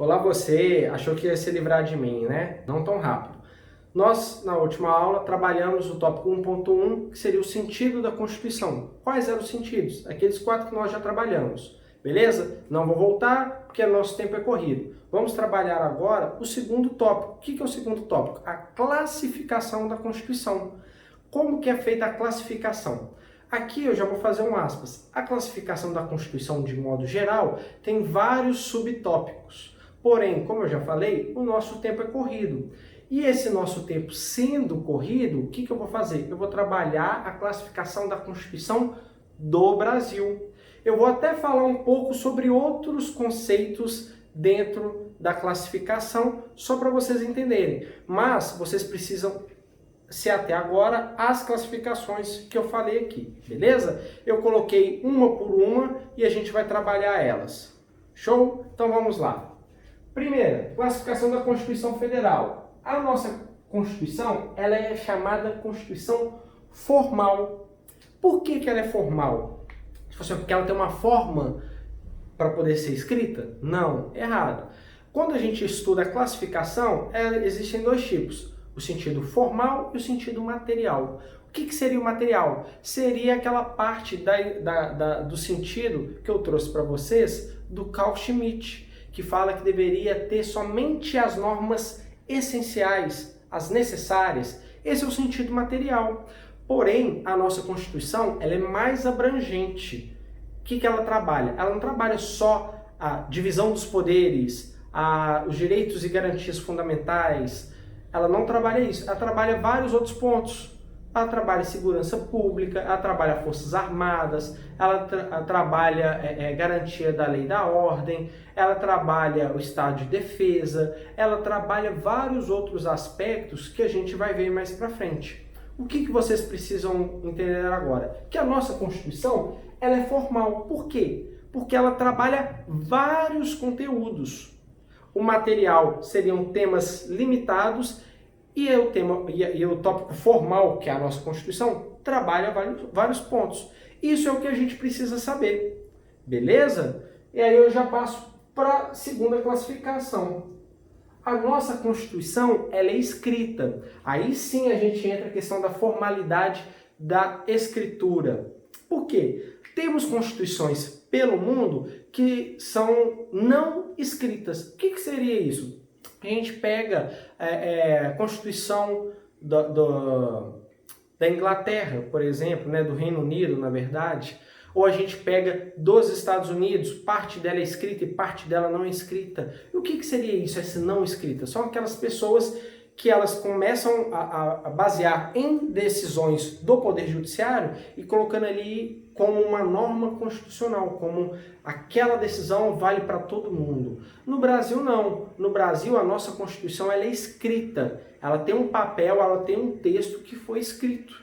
Olá você, achou que ia se livrar de mim, né? Não tão rápido. Nós, na última aula, trabalhamos o tópico 1.1, que seria o sentido da Constituição. Quais eram os sentidos? Aqueles 4 que nós já trabalhamos. Beleza? Não vou voltar, porque nosso tempo é corrido. Vamos trabalhar agora o segundo tópico. O que é o segundo tópico? A classificação da Constituição. Como que é feita a classificação? Aqui eu já vou fazer um aspas. A classificação da Constituição, de modo geral, tem vários subtópicos. Porém, como eu já falei, o nosso tempo é corrido. E esse nosso tempo sendo corrido, o que eu vou fazer? Eu vou trabalhar a classificação da Constituição do Brasil. Eu vou até falar um pouco sobre outros conceitos dentro da classificação, só para vocês entenderem. Mas vocês precisam se até agora às classificações que eu falei aqui, beleza? Eu coloquei uma por uma e a gente vai trabalhar elas. Show? Então vamos lá. Primeira, classificação da Constituição Federal. A nossa Constituição, ela é chamada Constituição formal. Por que ela é formal? Porque ela tem uma forma para poder ser escrita? Não, errado. Quando a gente estuda a classificação, existem dois tipos. O sentido formal e o sentido material. O que seria o material? Seria aquela parte do sentido que eu trouxe para vocês do Carl Schmitt, que fala que deveria ter somente as normas essenciais, as necessárias. Esse é o sentido material. Porém, a nossa Constituição ela é mais abrangente. O que ela trabalha? Ela não trabalha só a divisão dos poderes, os direitos e garantias fundamentais. Ela não trabalha isso. Ela trabalha vários outros pontos. Ela trabalha segurança pública, ela trabalha forças armadas, ela trabalha garantia da lei e da ordem, ela trabalha o estado de defesa, ela trabalha vários outros aspectos que a gente vai ver mais para frente. O que vocês precisam entender agora? Que a nossa Constituição ela é formal. Por quê? Porque ela trabalha vários conteúdos. O material seriam temas limitados e o tópico formal, que é a nossa Constituição, trabalha vários pontos. Isso é o que a gente precisa saber. Beleza? E aí eu já passo para a segunda classificação. A nossa Constituição ela é escrita. Aí sim a gente entra a questão da formalidade da escritura. Por quê? Temos constituições pelo mundo que são não escritas. O que seria isso? A gente pega a Constituição da Inglaterra, por exemplo, né, do Reino Unido, na verdade, ou a gente pega dos Estados Unidos, parte dela é escrita e parte dela não é escrita. E o que seria isso, essa não escrita? São aquelas pessoas que elas começam a basear em decisões do Poder Judiciário e colocando ali como uma norma constitucional, como aquela decisão vale para todo mundo. No Brasil, não. No Brasil, a nossa Constituição ela é escrita. Ela tem um papel, ela tem um texto que foi escrito.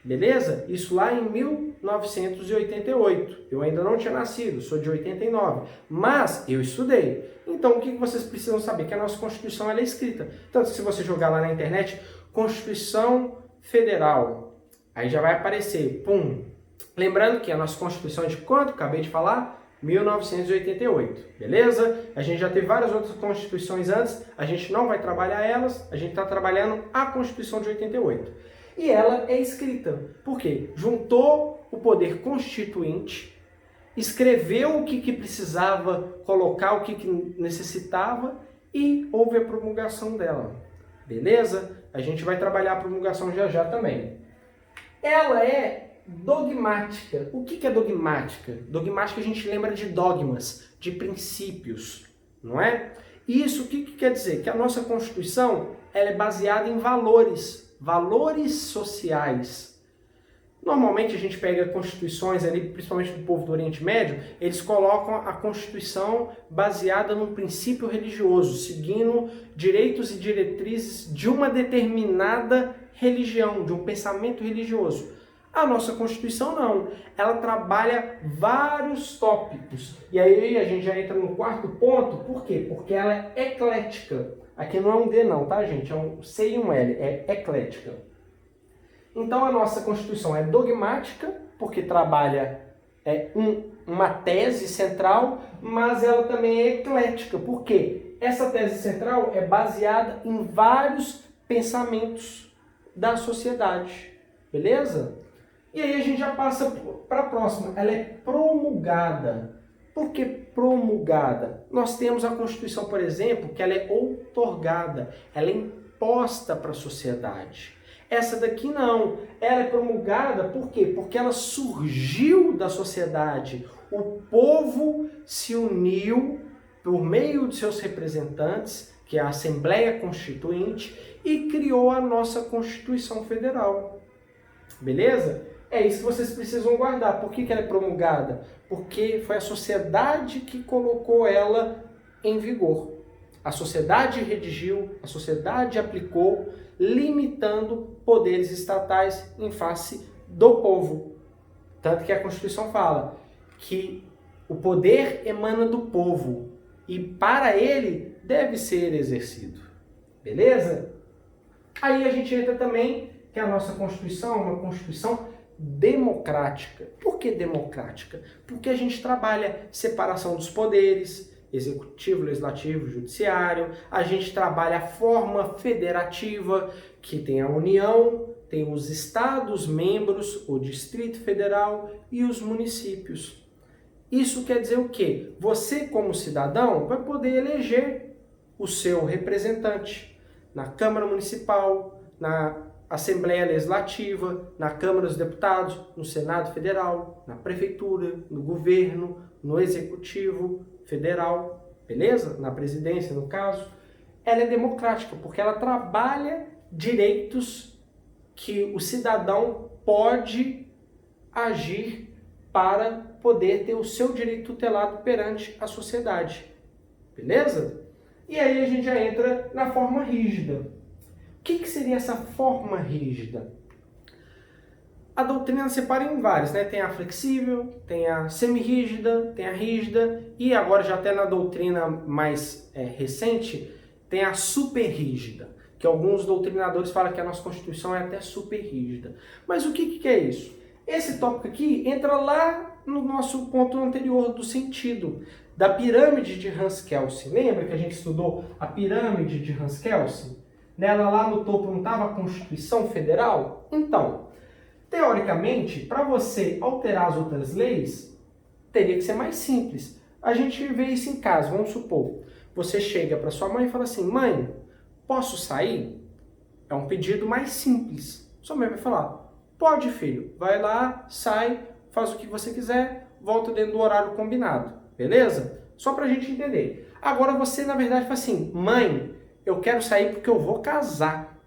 Beleza? Isso lá em 1988. Eu ainda não tinha nascido, sou de 89. Mas eu estudei. Então, o que vocês precisam saber? Que a nossa Constituição ela é escrita. Tanto que se você jogar lá na internet, Constituição Federal, aí já vai aparecer, pum. Lembrando que a nossa Constituição é de quanto? Acabei de falar, 1988. Beleza? A gente já teve várias outras Constituições antes, a gente não vai trabalhar elas, a gente está trabalhando a Constituição de 88. E ela é escrita. Por quê? Juntou o poder constituinte, escreveu o que precisava colocar, o que necessitava e houve a promulgação dela. Beleza? A gente vai trabalhar a promulgação já também. Ela é dogmática. O que é dogmática? Dogmática a gente lembra de dogmas, de princípios, não é? Isso o que quer dizer? Que a nossa Constituição ela é baseada em valores sociais. Normalmente a gente pega constituições ali, principalmente do povo do Oriente Médio, eles colocam a Constituição baseada num princípio religioso, seguindo direitos e diretrizes de uma determinada religião, de um pensamento religioso. A nossa Constituição não, ela trabalha vários tópicos. E aí a gente já entra no quarto ponto, por quê? Porque ela é eclética. Aqui não é um D não, tá gente? É um C e um L, é eclética. Então a nossa Constituição é dogmática, porque trabalha uma tese central, mas ela também é eclética. Por quê? Essa tese central é baseada em vários pensamentos da sociedade. Beleza? E aí a gente já passa para a próxima. Ela é promulgada. Por que promulgada? Nós temos a Constituição, por exemplo, que ela é outorgada. Ela é imposta para a sociedade. Essa daqui não. Ela é promulgada por quê? Porque ela surgiu da sociedade. O povo se uniu por meio de seus representantes, que é a Assembleia Constituinte, e criou a nossa Constituição Federal. Beleza? É isso que vocês precisam guardar. Por que ela é promulgada? Porque foi a sociedade que colocou ela em vigor. A sociedade redigiu, a sociedade aplicou, limitando poderes estatais em face do povo. Tanto que a Constituição fala que o poder emana do povo e para ele deve ser exercido. Beleza? Aí a gente entra também que a nossa Constituição é uma Constituição democrática. Por que democrática? Porque a gente trabalha separação dos poderes, executivo, legislativo, judiciário, a gente trabalha a forma federativa, que tem a União, tem os estados membros, o Distrito Federal e os municípios. Isso quer dizer o quê? Você, como cidadão, vai poder eleger o seu representante na Câmara Municipal, na Assembleia Legislativa, na Câmara dos Deputados, no Senado Federal, na Prefeitura, no Governo, no Executivo Federal, beleza? Na Presidência, no caso. Ela é democrática, porque ela trabalha direitos que o cidadão pode agir para poder ter o seu direito tutelado perante a sociedade. Beleza? E aí a gente já entra na forma rígida. O que seria essa forma rígida? A doutrina separa em várias, né? Tem a flexível, tem a semi-rígida, tem a rígida e agora já até na doutrina mais recente tem a super rígida, que alguns doutrinadores falam que a nossa Constituição é até super rígida. Mas o que é isso? Esse tópico aqui entra lá no nosso ponto anterior do sentido, da pirâmide de Hans-Kelsen. Lembra que a gente estudou a pirâmide de Hans-Kelsen? Nela lá no topo não estava a Constituição Federal? Então, teoricamente, para você alterar as outras leis, teria que ser mais simples. A gente vê isso em casa, vamos supor. Você chega para sua mãe e fala assim, mãe, posso sair? É um pedido mais simples. Sua mãe vai falar, pode filho, vai lá, sai, faz o que você quiser, volta dentro do horário combinado, beleza? Só para a gente entender. Agora você, na verdade, fala assim, mãe, eu quero sair porque eu vou casar.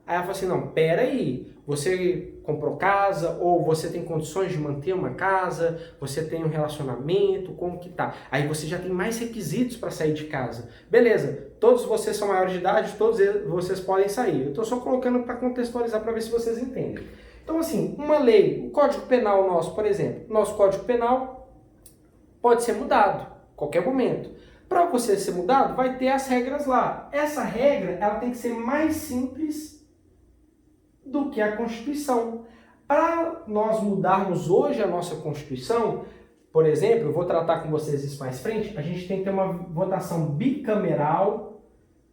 Aí ela fala assim, não, peraí, você comprou casa ou você tem condições de manter uma casa, você tem um relacionamento, como que tá? Aí você já tem mais requisitos para sair de casa. Beleza, todos vocês são maiores de idade, todos vocês podem sair. Eu estou só colocando para contextualizar para ver se vocês entendem. Então assim, uma lei, o Código Penal nosso, por exemplo, nosso Código Penal pode ser mudado a qualquer momento. Para você ser mudado, vai ter as regras lá. Essa regra ela tem que ser mais simples do que a Constituição. Para nós mudarmos hoje a nossa Constituição, por exemplo, eu vou tratar com vocês isso mais frente, a gente tem que ter uma votação bicameral.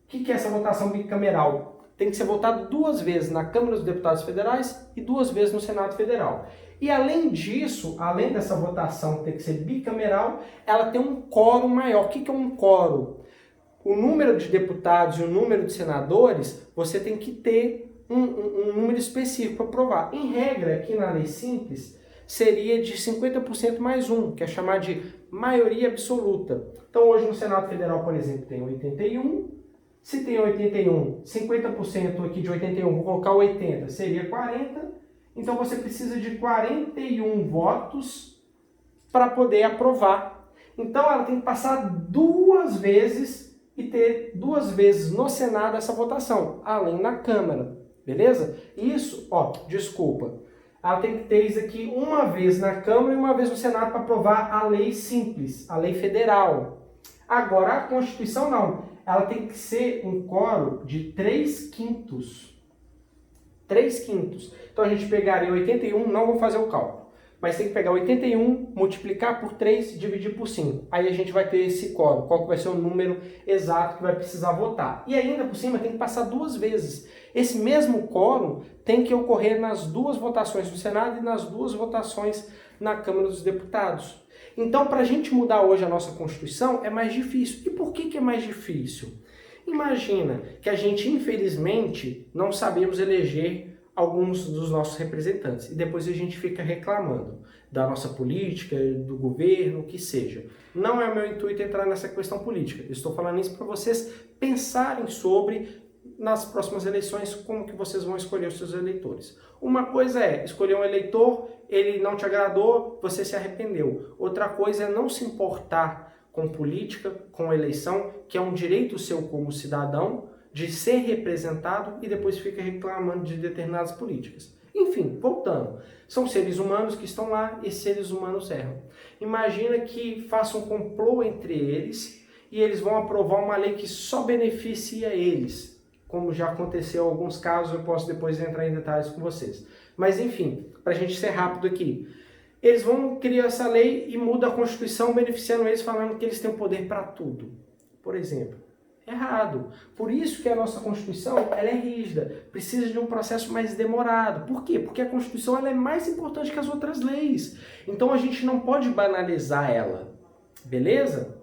O que é essa votação bicameral? Tem que ser votado 2 vezes na Câmara dos Deputados Federais e 2 vezes no Senado Federal. E além disso, além dessa votação ter que ser bicameral, ela tem um quórum maior. O que é um quórum? O número de deputados e o número de senadores, você tem que ter um número específico para aprovar. Em regra, aqui na lei simples, seria de 50% mais 1, que é chamar de maioria absoluta. Então hoje no Senado Federal, por exemplo, tem 81. Se tem 81, 50% aqui de 81, vou colocar 80, seria 40. Então você precisa de 41 votos para poder aprovar. Então ela tem que passar 2 vezes e ter 2 vezes no Senado essa votação, além na Câmara, beleza? Isso, desculpa, ela tem que ter isso aqui 1 vez na Câmara e 1 vez no Senado para aprovar a lei simples, a lei federal. Agora a Constituição não, ela tem que ser um quórum de 3/5. 3/5. Então a gente pegaria 81, não vou fazer o cálculo. mas tem que pegar 81, multiplicar por 3 e dividir por 5. Aí a gente vai ter esse quórum, qual que vai ser o número exato que vai precisar votar. E ainda por cima tem que passar 2 vezes. Esse mesmo quórum tem que ocorrer nas 2 votações do Senado e nas 2 votações na Câmara dos Deputados. Então, para a gente mudar hoje a nossa Constituição, é mais difícil. E por que é mais difícil? Imagina que a gente, infelizmente, não sabemos eleger alguns dos nossos representantes e depois a gente fica reclamando da nossa política, do governo, o que seja. Não é o meu intuito entrar nessa questão política. Eu estou falando isso para vocês pensarem sobre, nas próximas eleições, como que vocês vão escolher os seus eleitores. Uma coisa é escolher um eleitor, ele não te agradou, você se arrependeu. Outra coisa é não se importar com política, com eleição, que é um direito seu como cidadão, de ser representado e depois fica reclamando de determinadas políticas. Enfim, voltando. São seres humanos que estão lá e seres humanos erram. Imagina que faça um complô entre eles e eles vão aprovar uma lei que só beneficia eles. Como já aconteceu em alguns casos, eu posso depois entrar em detalhes com vocês. Mas enfim, para a gente ser rápido aqui. Eles vão criar essa lei e muda a Constituição beneficiando eles, falando que eles têm o poder para tudo. Por exemplo. Errado. Por isso que a nossa Constituição ela é rígida, precisa de um processo mais demorado. Por quê? Porque a Constituição ela é mais importante que as outras leis. Então a gente não pode banalizar ela. Beleza?